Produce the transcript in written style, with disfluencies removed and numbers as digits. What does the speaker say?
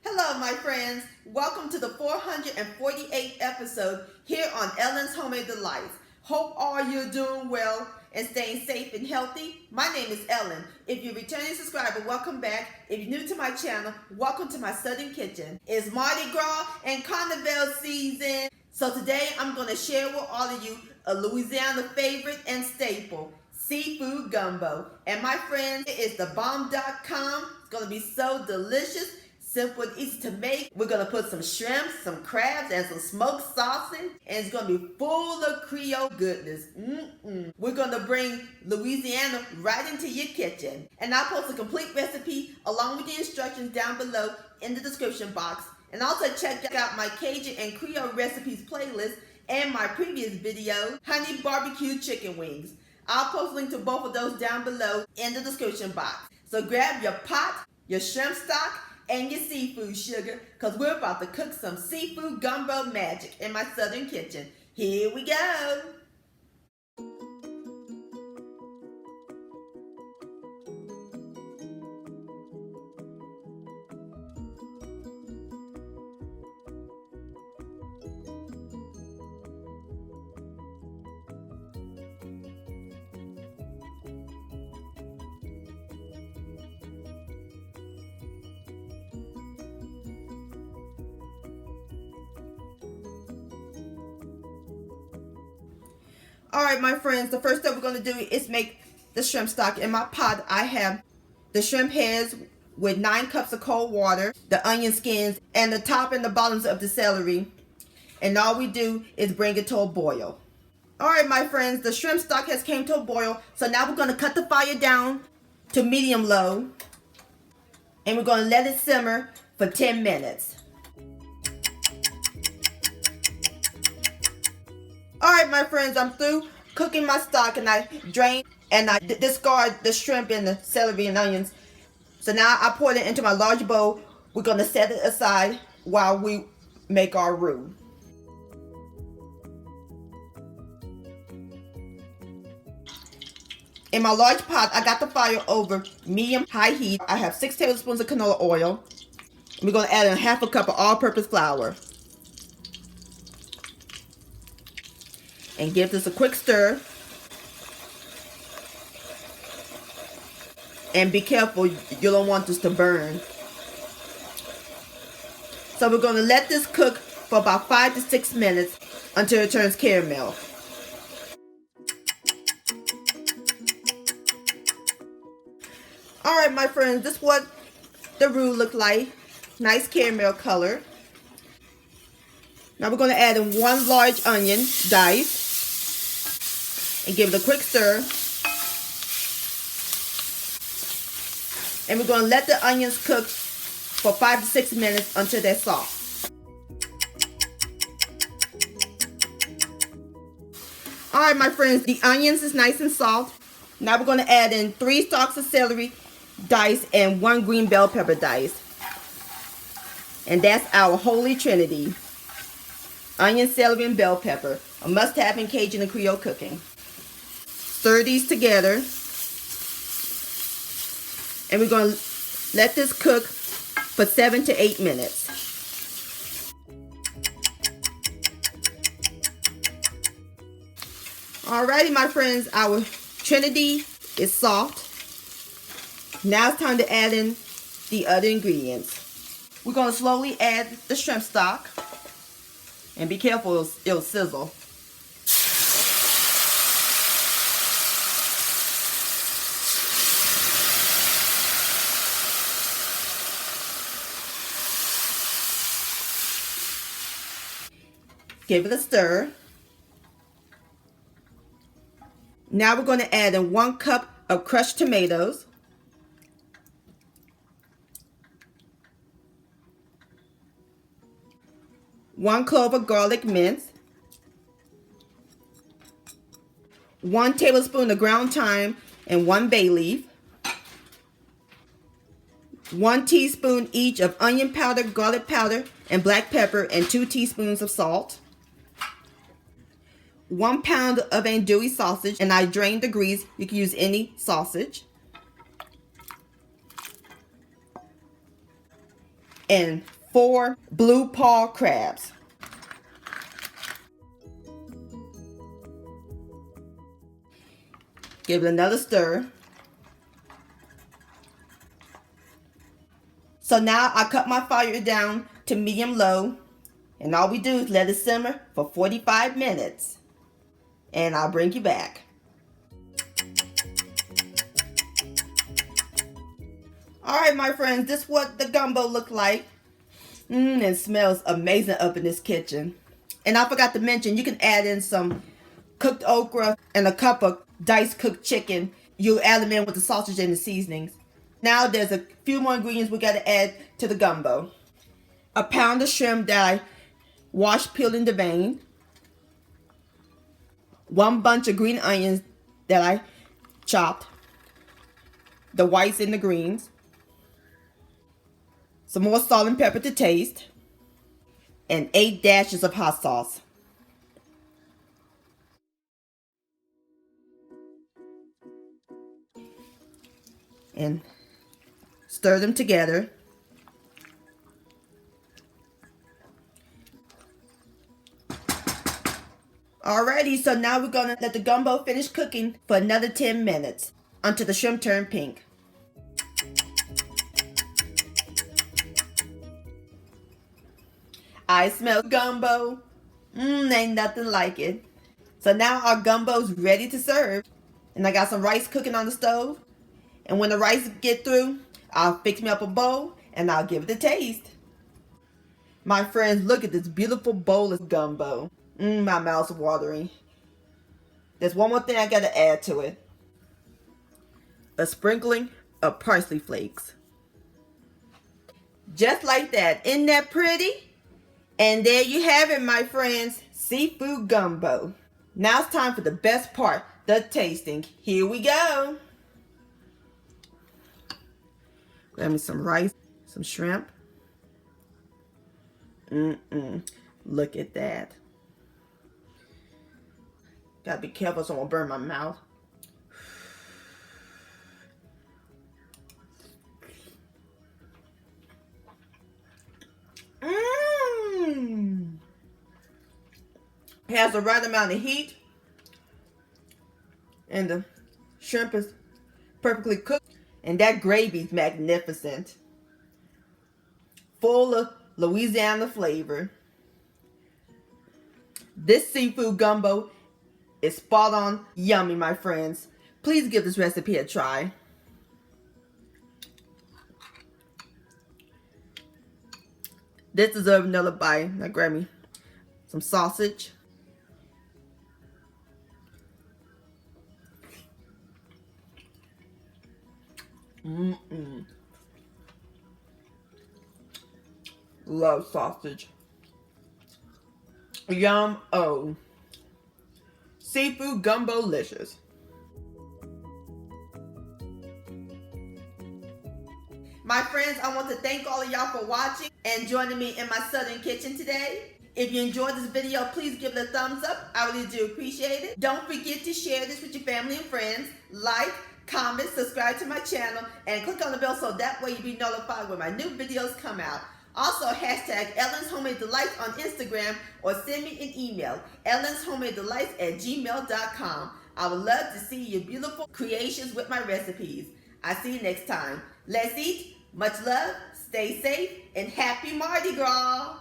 Hello, my friends. Welcome to the 448th episode here on Ellen's Homemade Delights. Hope all you're doing well and staying safe and healthy. My name is Ellen. If you're a returning subscriber, welcome back. If you're new to my channel, welcome to my Southern Kitchen. It's Mardi Gras and Carnival season. So today I'm going to share with all of you a Louisiana favorite and staple, seafood gumbo. And my friends, it is thebomb.com. It's going to be so delicious. Simple and easy to make. We're gonna put some shrimp, some crabs, and some smoked sausage, and it's gonna be full of Creole goodness. We're gonna bring Louisiana right into your kitchen. And I'll post a complete recipe along with the instructions down below in the description box. And also check out my Cajun and Creole recipes playlist and my previous video, honey barbecue chicken wings. I'll post a link to both of those down below in the description box. So grab your pot, your shrimp stock, and your seafood sugar, because we're about to cook some seafood gumbo magic in my Southern kitchen. Here we go. Alright, my friends, the first step we're going to do is make the shrimp stock. In my pot, I have the shrimp heads with 9 cups of cold water, the onion skins, and the top and the bottoms of the celery. And all we do is bring it to a boil. Alright, my friends, the shrimp stock has came to a boil. So now we're going to cut the fire down to medium low. And we're going to let it simmer for 10 minutes. Alright, my friends, I'm through cooking my stock, and I drain and I discard the shrimp and the celery and onions. So now I pour it into my large bowl. We're going to set it aside while we make our roux. In my large pot, I got the fire over medium-high heat. I have 6 tablespoons of canola oil. We're going to add in half a cup of all-purpose flour. And give this a quick stir. And be careful, you don't want this to burn. So we're going to let this cook for about 5 to 6 minutes until it turns caramel. Alright, my friends, this is what the roux looked like. Nice caramel color. Now we're going to add in 1 large onion diced. And give it a quick stir. And we're going to let the onions cook for 5 to 6 minutes until they're soft. Alright, my friends, the onions is nice and soft. Now we're going to add in 3 stalks of celery diced and 1 green bell pepper diced. And that's our holy trinity. Onion, celery, and bell pepper. A must-have in Cajun and Creole cooking. Stir these together. And we're going to let this cook for 7 to 8 minutes. Alrighty, my friends, our trinity is soft. Now it's time to add in the other ingredients. We're going to slowly add the shrimp stock. And be careful, it'll sizzle. Give it a stir. Now we're going to add in 1 cup of crushed tomatoes. 1 clove of garlic minced. 1 tablespoon of ground thyme and 1 bay leaf. 1 teaspoon each of onion powder, garlic powder, and black pepper, and 2 teaspoons of salt. 1 pound of andouille sausage, and I drained the grease. You can use any sausage. And 4 blue paw crabs. Give it another stir. So now I cut my fire down to medium-low, and all we do is let it simmer for 45 minutes. And I'll bring you back. Alright my friends, this is what the gumbo looked like. It smells amazing up in this kitchen. And I forgot to mention, you can add in some cooked okra and a cup of diced cooked chicken. You add them in with the sausage and the seasonings. Now there's a few more ingredients we got to add to the gumbo. A pound of shrimp that I washed, peeled, and deveined. 1 bunch of green onions that I chopped. The whites and the greens. Some more salt and pepper to taste. And 8 dashes of hot sauce. And stir them together. Alrighty, so now we're gonna let the gumbo finish cooking for another 10 minutes until the shrimp turn pink. I smell gumbo. Ain't nothing like it. So now our gumbo's ready to serve. And I got some rice cooking on the stove. And when the rice get through, I'll fix me up a bowl and I'll give it a taste. My friends, look at this beautiful bowl of gumbo. My mouth's watering. There's one more thing I gotta add to it. A sprinkling of parsley flakes. Just like that. Isn't that pretty? And there you have it, my friends. Seafood gumbo. Now it's time for the best part, the tasting. Here we go. Grab me some rice, some shrimp. Look at that. Gotta be careful so I won't burn my mouth. It has the right amount of heat. And the shrimp is perfectly cooked. And that gravy's magnificent. Full of Louisiana flavor. This seafood gumbo is spot on yummy, my friends. Please give this recipe a try. This deserves another bite. Now grab me some sausage. Love sausage. Yum-o. Seafood gumbo-licious. My friends, I want to thank all of y'all for watching and joining me in my southern kitchen today. If you enjoyed this video, please give it a thumbs up. I really do appreciate it. Don't forget to share this with your family and friends. Like, comment, subscribe to my channel, and click on the bell so that way you'll be notified when my new videos come out. Also, hashtag Ellen's Homemade Delights on Instagram or send me an email, ellenshomemadedelights@gmail.com. I would love to see your beautiful creations with my recipes. I'll see you next time. Let's eat. Much love, stay safe, and happy Mardi Gras.